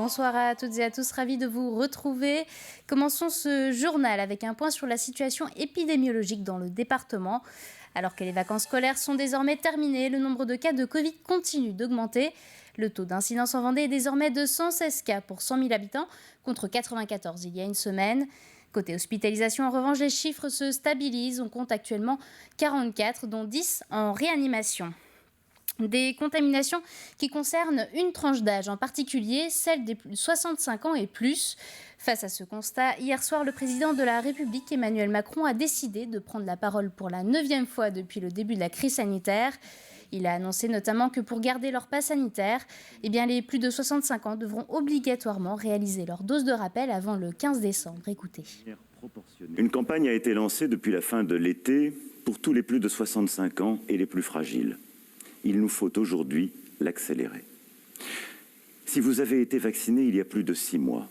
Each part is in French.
Bonsoir à toutes et à tous, ravis de vous retrouver. Commençons ce journal avec un point sur la situation épidémiologique dans le département. Alors que les vacances scolaires sont désormais terminées, le nombre de cas de Covid continue d'augmenter. Le taux d'incidence en Vendée est désormais de 116 cas pour 100 000 habitants, contre 94 il y a une semaine. Côté hospitalisation, en revanche, les chiffres se stabilisent. On compte actuellement 44, dont 10 en réanimation. Des contaminations qui concernent une tranche d'âge, en particulier celle des 65 ans et plus. Face à ce constat, hier soir, le président de la République, Emmanuel Macron, a décidé de prendre la parole pour la 9e fois depuis le début de la crise sanitaire. Il a annoncé notamment que pour garder leur pass sanitaire, les plus de 65 ans devront obligatoirement réaliser leur dose de rappel avant le 15 décembre. Écoutez. Une campagne a été lancée depuis la fin de l'été pour tous les plus de 65 ans et les plus fragiles. Il nous faut aujourd'hui l'accélérer. Si vous avez été vacciné il y a plus de 6 mois,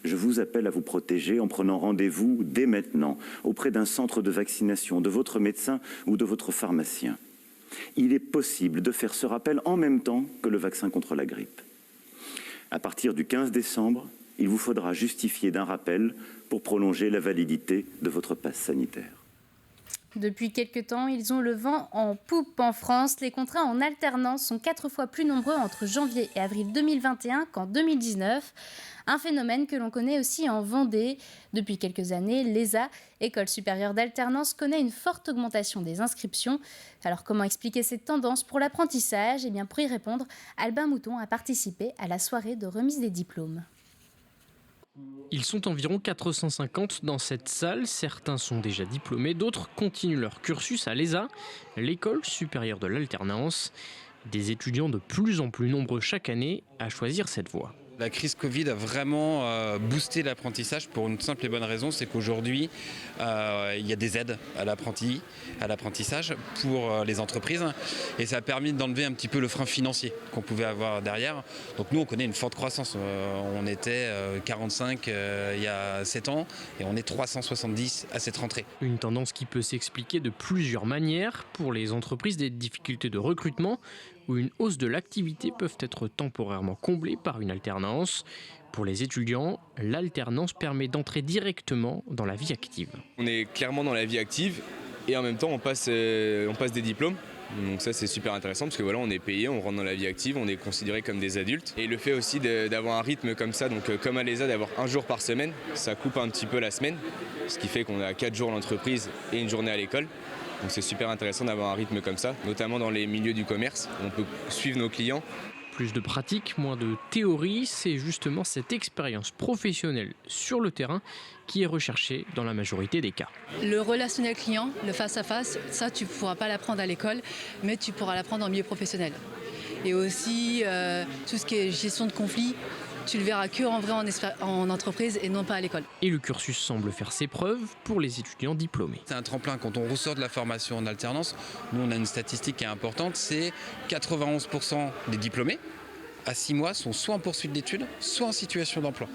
je vous appelle à vous protéger en prenant rendez-vous dès maintenant auprès d'un centre de vaccination, de votre médecin ou de votre pharmacien. Il est possible de faire ce rappel en même temps que le vaccin contre la grippe. À partir du 15 décembre, il vous faudra justifier d'un rappel pour prolonger la validité de votre passe sanitaire. Depuis quelques temps, ils ont le vent en poupe en France. Les contrats en alternance sont 4 fois plus nombreux entre janvier et avril 2021 qu'en 2019. Un phénomène que l'on connaît aussi en Vendée. Depuis quelques années, l'ESA, École supérieure d'alternance, connaît une forte augmentation des inscriptions. Alors comment expliquer cette tendance pour l'apprentissage ? Pour y répondre, Albin Mouton a participé à la soirée de remise des diplômes. Ils sont environ 450 dans cette salle. Certains sont déjà diplômés, d'autres continuent leur cursus à l'ESA, l'École supérieure de l'alternance. Des étudiants de plus en plus nombreux chaque année à choisir cette voie. La crise Covid a vraiment boosté l'apprentissage pour une simple et bonne raison, c'est qu'aujourd'hui, il y a des aides à l'apprentissage pour les entreprises et ça a permis d'enlever un petit peu le frein financier qu'on pouvait avoir derrière. Donc nous, on connaît une forte croissance. On était 45 il y a 7 ans et on est 370 à cette rentrée. Une tendance qui peut s'expliquer de plusieurs manières. Pour les entreprises, des difficultés de recrutement ou une hausse de l'activité peuvent être temporairement comblées par une alternance. Pour les étudiants, l'alternance permet d'entrer directement dans la vie active. On est clairement dans la vie active et en même temps on passe des diplômes. Donc ça c'est super intéressant parce que voilà, on est payé, on rentre dans la vie active, on est considéré comme des adultes. Et le fait aussi d'avoir un rythme comme ça, donc comme à l'ESA, d'avoir un jour par semaine, ça coupe un petit peu la semaine. Ce qui fait qu'on a 4 jours à l'entreprise et une journée à l'école. Donc c'est super intéressant d'avoir un rythme comme ça, notamment dans les milieux du commerce. On peut suivre nos clients. Plus de pratique, moins de théorie, c'est justement cette expérience professionnelle sur le terrain qui est recherchée dans la majorité des cas. Le relationnel client, le face-à-face, ça tu ne pourras pas l'apprendre à l'école, mais tu pourras l'apprendre en milieu professionnel. Et aussi tout ce qui est gestion de conflits, tu le verras que en vrai en entreprise et non pas à l'école. Et le cursus semble faire ses preuves pour les étudiants diplômés. C'est un tremplin. Quand on ressort de la formation en alternance, nous on a une statistique qui est importante, c'est 91% des diplômés à 6 mois sont soit en poursuite d'études, soit en situation d'emploi.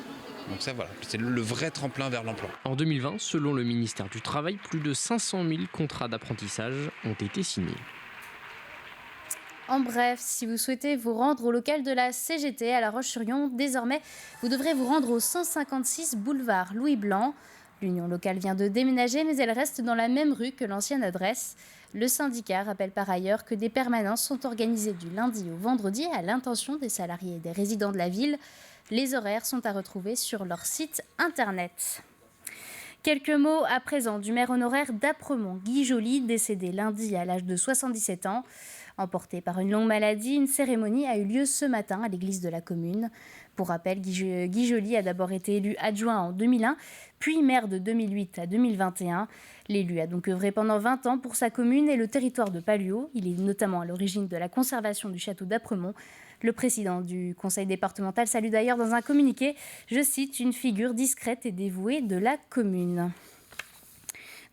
Donc ça voilà, c'est le vrai tremplin vers l'emploi. En 2020, selon le ministère du Travail, plus de 500 000 contrats d'apprentissage ont été signés. En bref, si vous souhaitez vous rendre au local de la CGT à La Roche-sur-Yon, désormais, vous devrez vous rendre au 156 boulevard Louis Blanc. L'union locale vient de déménager, mais elle reste dans la même rue que l'ancienne adresse. Le syndicat rappelle par ailleurs que des permanences sont organisées du lundi au vendredi à l'intention des salariés et des résidents de la ville. Les horaires sont à retrouver sur leur site internet. Quelques mots à présent du maire honoraire d'Apremont, Guy Joly, décédé lundi à l'âge de 77 ans. Emporté par une longue maladie, une cérémonie a eu lieu ce matin à l'église de la commune. Pour rappel, Guy Joly a d'abord été élu adjoint en 2001, puis maire de 2008 à 2021. L'élu a donc œuvré pendant 20 ans pour sa commune et le territoire de Palluau. Il est notamment à l'origine de la conservation du château d'Apremont. Le président du conseil départemental salue d'ailleurs dans un communiqué, je cite, une figure discrète et dévouée de la commune.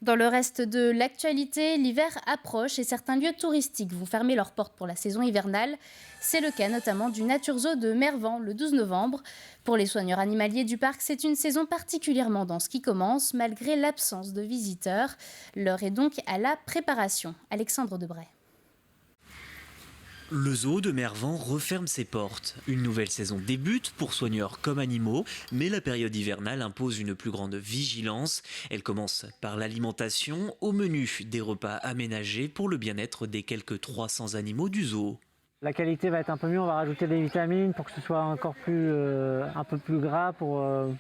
Dans le reste de l'actualité, l'hiver approche et certains lieux touristiques vont fermer leurs portes pour la saison hivernale. C'est le cas notamment du Nature Zoo de Mervan le 12 novembre. Pour les soigneurs animaliers du parc, c'est une saison particulièrement dense qui commence malgré l'absence de visiteurs. L'heure est donc à la préparation. Alexandre Debray. Le zoo de Mervan referme ses portes. Une nouvelle saison débute pour soigneurs comme animaux, mais la période hivernale impose une plus grande vigilance. Elle commence par l'alimentation, au menu des repas aménagés pour le bien-être des quelques 300 animaux du zoo. La qualité va être un peu mieux, on va rajouter des vitamines pour que ce soit encore plus, un peu plus gras, pour que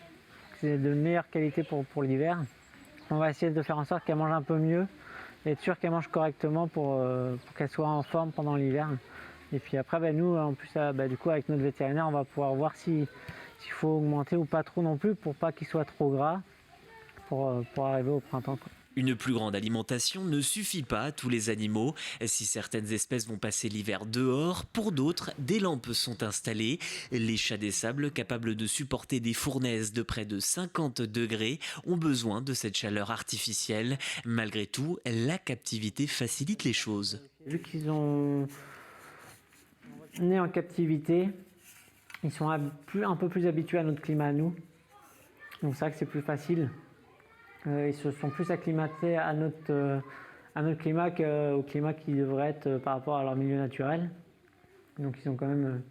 c'est de meilleure qualité pour l'hiver. On va essayer de faire en sorte qu'elle mange un peu mieux et être sûr qu'elle mange correctement pour qu'elle soit en forme pendant l'hiver. Et puis après, nous, en plus, du coup, avec notre vétérinaire, on va pouvoir voir s'il faut augmenter ou pas trop non plus pour pas qu'il soit trop gras pour arriver au printemps, quoi. Une plus grande alimentation ne suffit pas à tous les animaux. Si certaines espèces vont passer l'hiver dehors, pour d'autres, des lampes sont installées. Les chats des sables, capables de supporter des fournaises de près de 50 degrés, ont besoin de cette chaleur artificielle. Malgré tout, la captivité facilite les choses. Vu qu'ils ont né en captivité, ils sont un peu plus habitués à notre climat à nous. Donc c'est vrai que c'est plus facile. Ils se sont plus acclimatés à notre climat qu'au climat qui devrait être par rapport à leur milieu naturel. Donc ils sont quand même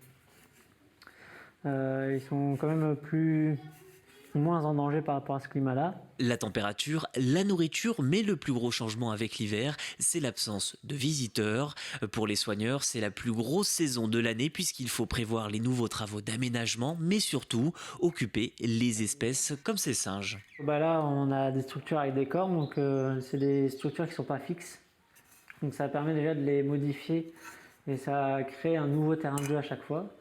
moins en danger par rapport à ce climat-là. La température, la nourriture, mais le plus gros changement avec l'hiver, c'est l'absence de visiteurs. Pour les soigneurs, c'est la plus grosse saison de l'année puisqu'il faut prévoir les nouveaux travaux d'aménagement, mais surtout occuper les espèces comme ces singes. Là, on a des structures avec des cornes, donc c'est des structures qui ne sont pas fixes. Donc ça permet déjà de les modifier et ça crée un nouveau terrain de jeu à chaque fois.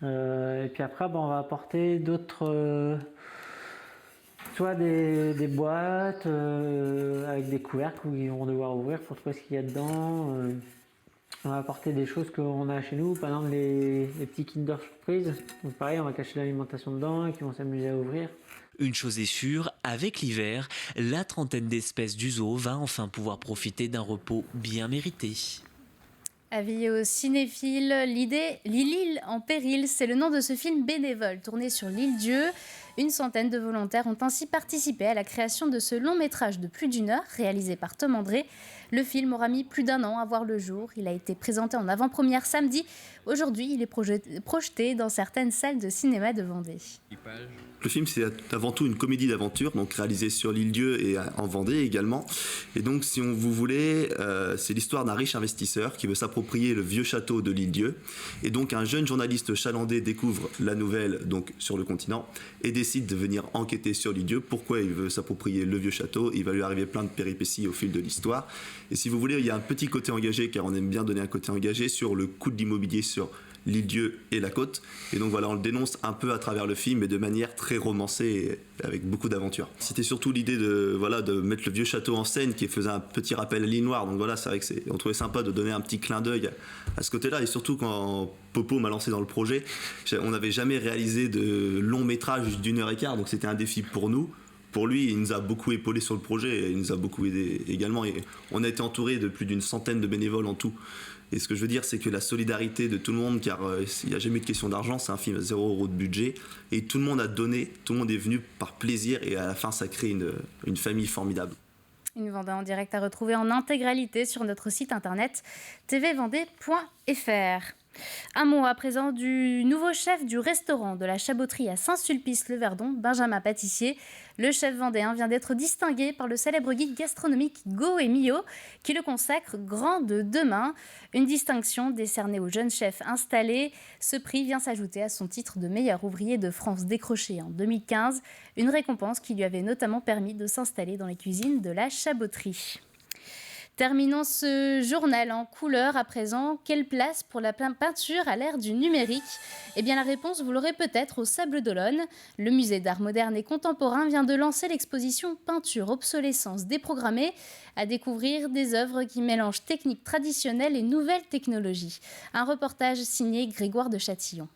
Et puis après, on va apporter d'autres... soit des boîtes avec des couvercles où ils vont devoir ouvrir pour trouver ce qu'il y a dedans. On va apporter des choses qu'on a chez nous, par exemple les petits Kinder Surprise. Donc pareil, on va cacher l'alimentation dedans et qui vont s'amuser à ouvrir. Une chose est sûre, avec l'hiver, la trentaine d'espèces du zoo va enfin pouvoir profiter d'un repos bien mérité. Avis aux cinéphiles, l'île en péril, c'est le nom de ce film bénévole tourné sur l'île Dieu. Une centaine de volontaires ont ainsi participé à la création de ce long métrage de plus d'1 heure, réalisé par Tom André. Le film aura mis plus d'1 an à voir le jour. Il a été présenté en avant-première samedi. Aujourd'hui, il est projeté dans certaines salles de cinéma de Vendée. Le film, c'est avant tout une comédie d'aventure, donc réalisée sur l'île Dieu et en Vendée également. Et donc, si vous voulez, c'est l'histoire d'un riche investisseur qui veut s'approprier le vieux château de l'île Dieu. Et donc, un jeune journaliste chalandais découvre la nouvelle donc sur le continent et décide de venir enquêter sur l'île Dieu. Pourquoi il veut s'approprier le vieux château? Il va lui arriver plein de péripéties au fil de l'histoire. Et si vous voulez, il y a un petit côté engagé, car on aime bien donner un côté engagé sur le coût de l'immobilier sur l'île Dieu et la côte. Et donc voilà, on le dénonce un peu à travers le film, mais de manière très romancée et avec beaucoup d'aventure. C'était surtout l'idée de mettre le vieux château en scène qui faisait un petit rappel à l'île Noire. Donc voilà, c'est vrai que on trouvait sympa de donner un petit clin d'œil à ce côté-là. Et surtout quand Popo m'a lancé dans le projet, on n'avait jamais réalisé de long métrage d'1 heure et quart, donc c'était un défi pour nous. Pour lui, il nous a beaucoup épaulé sur le projet et il nous a beaucoup aidé également. Et on a été entouré de plus d'une centaine de bénévoles en tout. Et ce que je veux dire, c'est que la solidarité de tout le monde, car il n'y a jamais eu de question d'argent, c'est un film à 0 € de budget, et tout le monde a donné, tout le monde est venu par plaisir, et à la fin, ça crée une famille formidable. Une Vendée en direct à retrouver en intégralité sur notre site internet tvvendée.fr. Un mot à présent du nouveau chef du restaurant de la Chaboterie à Saint-Sulpice-le-Verdon, Benjamin Pâtissier. Le chef vendéen vient d'être distingué par le célèbre guide gastronomique Go et Mio, qui le consacre grand de demain. Une distinction décernée au jeune chef installé. Ce prix vient s'ajouter à son titre de meilleur ouvrier de France décroché en 2015, une récompense qui lui avait notamment permis de s'installer dans les cuisines de la Chaboterie. Terminons ce journal en couleur à présent. Quelle place pour la peinture à l'ère du numérique? Eh bien la réponse, vous l'aurez peut-être au Sables d'Olonne. Le musée d'art moderne et contemporain vient de lancer l'exposition Peinture, obsolescence déprogrammée, à découvrir des œuvres qui mélangent techniques traditionnelles et nouvelles technologies. Un reportage signé Grégoire de Châtillon.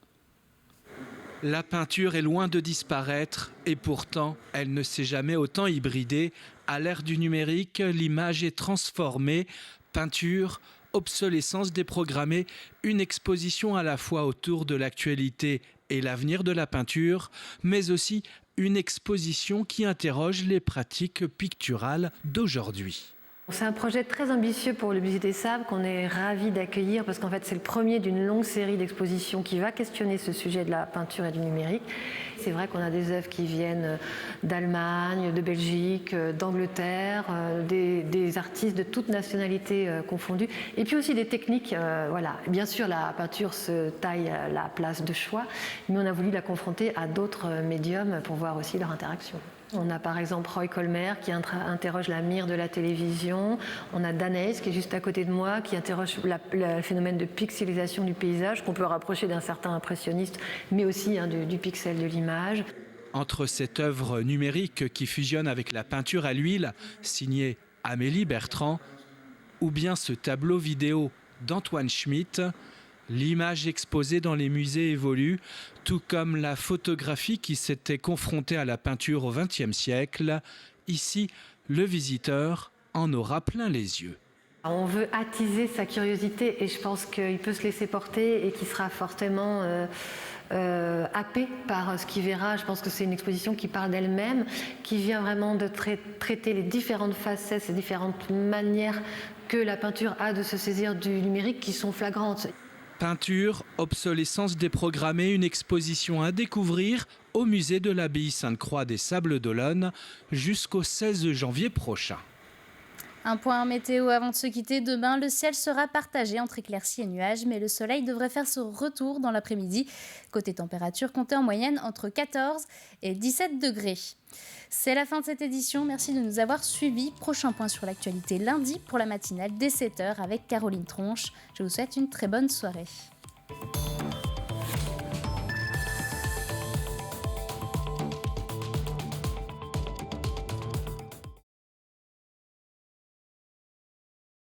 La peinture est loin de disparaître et pourtant, elle ne s'est jamais autant hybridée. À l'ère du numérique, l'image est transformée. Peinture, obsolescence déprogrammée, une exposition à la fois autour de l'actualité et l'avenir de la peinture, mais aussi une exposition qui interroge les pratiques picturales d'aujourd'hui. C'est un projet très ambitieux pour le Musée des Sables qu'on est ravis d'accueillir parce qu'en fait c'est le premier d'une longue série d'expositions qui va questionner ce sujet de la peinture et du numérique. C'est vrai qu'on a des œuvres qui viennent d'Allemagne, de Belgique, d'Angleterre, des artistes de toutes nationalités confondues et puis aussi des techniques. Voilà. Bien sûr la peinture se taille à la place de choix, mais on a voulu la confronter à d'autres médiums pour voir aussi leur interaction. On a par exemple Roy Colmer qui interroge la mire de la télévision. On a Danez qui est juste à côté de moi qui interroge le phénomène de pixelisation du paysage qu'on peut rapprocher d'un certain impressionniste, mais aussi du pixel de l'image. Entre cette œuvre numérique qui fusionne avec la peinture à l'huile, signée Amélie Bertrand, ou bien ce tableau vidéo d'Antoine Schmitt, l'image exposée dans les musées évolue, tout comme la photographie qui s'était confrontée à la peinture au XXe siècle. Ici, le visiteur en aura plein les yeux. On veut attiser sa curiosité et je pense qu'il peut se laisser porter et qu'il sera fortement happé par ce qu'il verra. Je pense que c'est une exposition qui parle d'elle-même, qui vient vraiment de traiter les différentes facettes, ces différentes manières que la peinture a de se saisir du numérique qui sont flagrantes. Peinture, obsolescence déprogrammée, une exposition à découvrir au musée de l'Abbaye Sainte-Croix des Sables d'Olonne jusqu'au 16 janvier prochain. Un point météo avant de se quitter. Demain, le ciel sera partagé entre éclaircies et nuages, mais le soleil devrait faire son retour dans l'après-midi. Côté température, comptez en moyenne entre 14 et 17 degrés. C'est la fin de cette édition. Merci de nous avoir suivis. Prochain point sur l'actualité lundi pour la matinale dès 7h avec Caroline Tronche. Je vous souhaite une très bonne soirée.